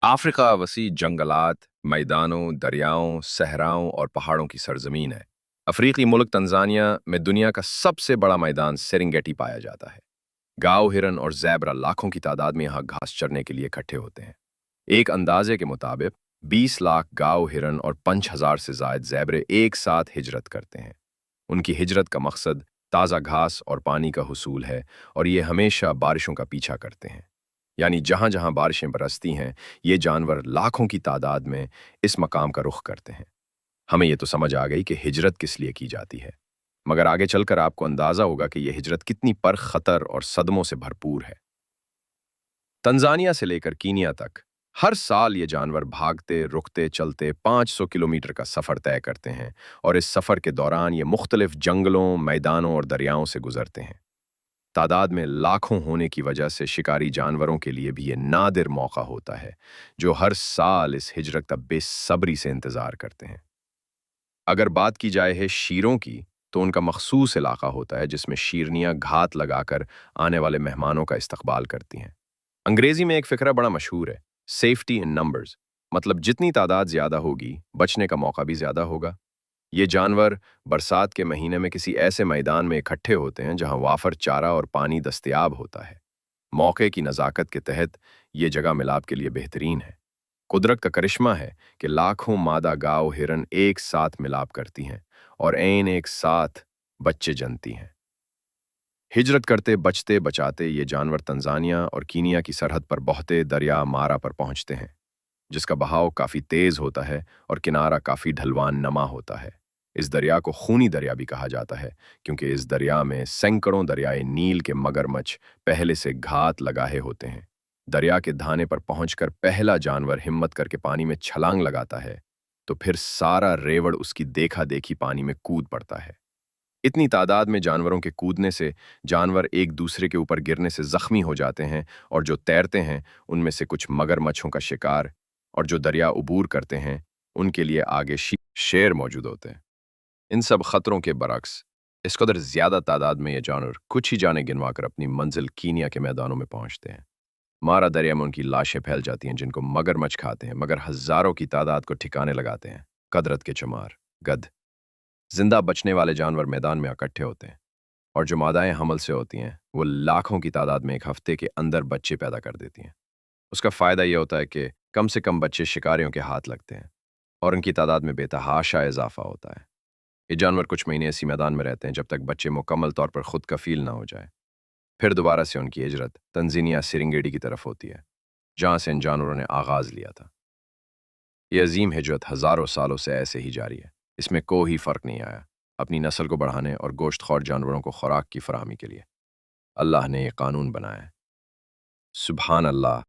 Africa वसी जंगलात, मैदानों, दरियाओं, सहराओं और पहाड़ों की सरजमीन है। अफ्रीकी मुल्क तंजानिया में दुनिया का सबसे बड़ा मैदान सेरेंगेटी पाया जाता है। गाओ हिरन और जैबरा लाखों की तादाद में यहाँ घास चरने के लिए इकट्ठे होते हैं। एक अंदाजे के मुताबिक 20 लाख गाओ हिरन और 5,000 से जायद जैबरे एक साथ हिजरत करते हैं। उनकी हिजरत का मकसद ताज़ा घास और पानी का हुसूल है, और ये हमेशा बारिशों का पीछा करते हैं। यानी जहाँ जहाँ बारिशें बरसती हैं, ये जानवर लाखों की तादाद में इस मकाम का रुख करते हैं। हमें ये तो समझ आ गई कि हिजरत किस लिए की जाती है, मगर आगे चलकर आपको अंदाजा होगा कि यह हिजरत कितनी पर खतर और सदमों से भरपूर है। तंजानिया से लेकर कीनिया तक हर साल ये जानवर भागते रुकते चलते 500 किलोमीटर का सफ़र तय करते हैं, और इस सफ़र के दौरान ये मुख्तलिफ जंगलों, मैदानों और दरियाओं से गुजरते हैं। तादाद में लाखों होने की वजह से शिकारी जानवरों के लिए भी ये नादिर मौका होता है, जो हर साल इस हिजरत का बेसब्री से इंतज़ार करते हैं। अगर बात की जाए है शेरों की, तो उनका मखसूस इलाका होता है जिसमें शेरनियाँ घात लगाकर आने वाले मेहमानों का इस्तकबाल करती हैं। अंग्रेजी में एक फ़िक्रा बड़ा मशहूर है, सेफ्टी इन नंबर्स। मतलब जितनी तादाद ज़्यादा होगी, बचने का मौका भी ज़्यादा होगा। ये जानवर बरसात के महीने में किसी ऐसे मैदान में इकट्ठे होते हैं जहां वाफर चारा और पानी दस्तयाब होता है। मौके की नज़ाकत के तहत ये जगह मिलाप के लिए बेहतरीन है। कुदरत का करिश्मा है कि लाखों मादा गाय हिरन एक साथ मिलाप करती हैं और ऐन एक साथ बच्चे जनती हैं। हिजरत करते बचते बचाते ये जानवर तंजानिया और कीनिया की सरहद पर बहते दरिया मारा पर पहुंचते हैं, जिसका बहाव काफ़ी तेज़ होता है और किनारा काफ़ी ढलवान नमा होता है। इस दरिया को खूनी दरिया भी कहा जाता है, क्योंकि इस दरिया में सैकड़ों दरियाए नील के मगरमच्छ पहले से घात लगाए होते हैं। दरिया के धाने पर पहुंचकर पहला जानवर हिम्मत करके पानी में छलांग लगाता है, तो फिर सारा रेवड़ उसकी देखा देखी पानी में कूद पड़ता है। इतनी तादाद में जानवरों के कूदने से जानवर एक दूसरे के ऊपर गिरने से जख्मी हो जाते हैं, और जो तैरते हैं उनमें से कुछ मगरमच्छों का शिकार, और जो दरिया उबूर करते हैं उनके लिए आगे शेर मौजूद होते हैं। इन सब खतरों के बरक्स इस कदर ज्यादा तादाद में ये जानवर कुछ ही जाने गिनवा कर अपनी मंजिल कीनिया के मैदानों में पहुंचते हैं। मारा दरिया में उनकी लाशें फैल जाती हैं जिनको मगरमच्छ खाते हैं, मगर हजारों की तादाद को ठिकाने लगाते हैं कदरत के चमार गध। जिंदा बचने वाले जानवर मैदान में इकट्ठे होते हैं, और जो मादाएं हमल से होती हैं वो लाखों की तादाद में एक हफ्ते के अंदर बच्चे पैदा कर देती हैं। उसका फ़ायदा यह होता है कि कम से कम बच्चे शिकारियों के हाथ लगते हैं, और उनकी तादाद में बेतहाशा इजाफा होता है। ये जानवर कुछ महीने इसी मैदान में रहते हैं जब तक बच्चे मुकम्मल तौर पर खुद कफील ना हो जाए। फिर दोबारा से उनकी हिजरत तंजीनिया सिरिंगेडी की तरफ होती है, जहाँ से इन जानवरों ने आगाज़ लिया था। ये अजीम हिजरत हज़ारों सालों से ऐसे ही जारी है। इसमें कोई फ़र्क नहीं आया अपनी नस्ल को बढ़ाने और गोश्तखोर जानवरों को खुराक की फराहमी के लिए। अल्लाह ने ये कानून बनाया है। सुबहान अल्लाह।